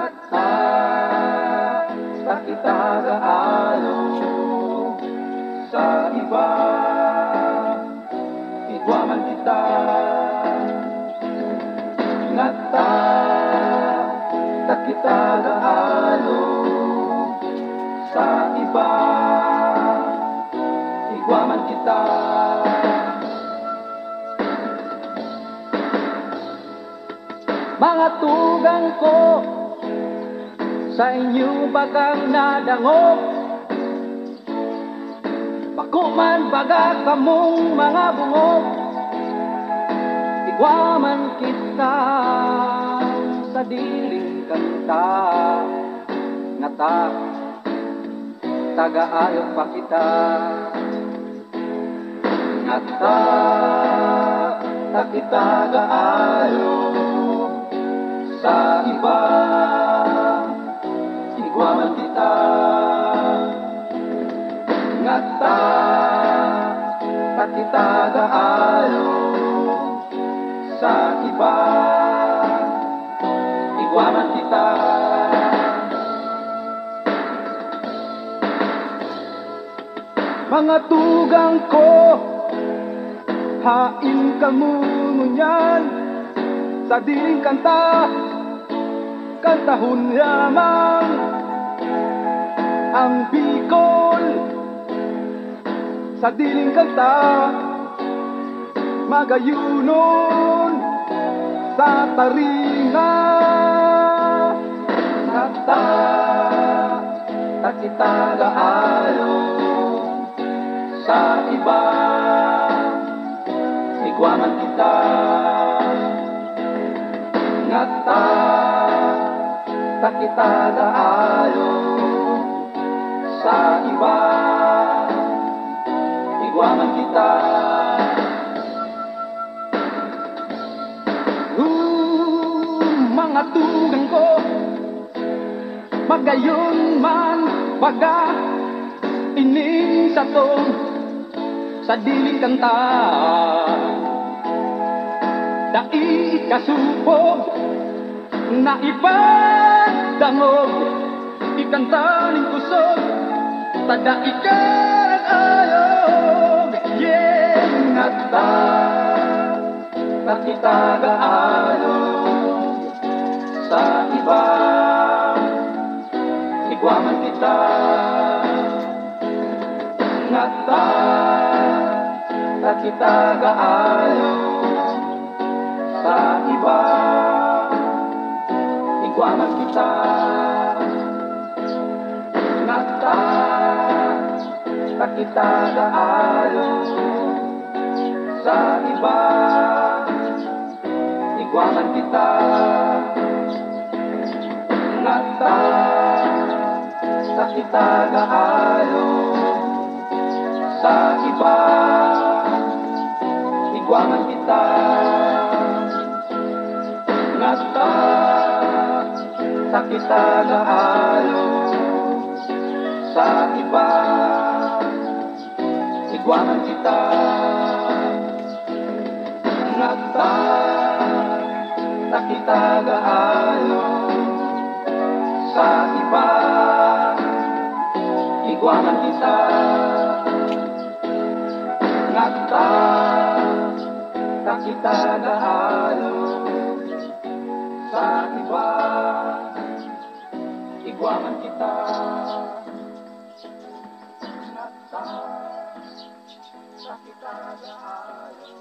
Ngata sa kita gaalo sa iba, igwaman kita. Ngata sa kita gaalo sa iba, igwaman kita. Mga tugang ko, sa inyo bagang nadangog, bako man baga kamong mga bungog, igwaman kita sa diling kanta. Ngata tagaayok pa kita. Ngata ta kita gaayok sa iba, igwaman kita. Ngata ta kita gaayok sa iba, igwaman kita. Mga tugang ko, hain kamungunyan sa diling kanta, kantahon lamang ang Bicol. Sa diling kanta, magayunon sa taringa. Ngata ta kita gaalo sa iba, igwaman kita. Ngata ta kita gaalo sa iba, igwaman kita. Mga tugang ko, magayon man baga ining satong sa diling kanta, dai kasupog na ipagdangog, ikantaning kusog tada ikarag-ayog. Yeah, ngata ta kita gaalo sa iba, igwaman kita. Ngata ta kita gaalo sa iba, igwaman kita. Ngata ta kita gaalo sa iba, igwaman kita. Ngata ta kita gaalo sa iba, igwaman kita. Ngata ta kita gaalo sa iba, igwaman kita. Ngata ta kita gaalo sa iba, igwaman kita. Ngata ta kita gaalo sa iba, igwaman kita. Ngata ta kita gaalo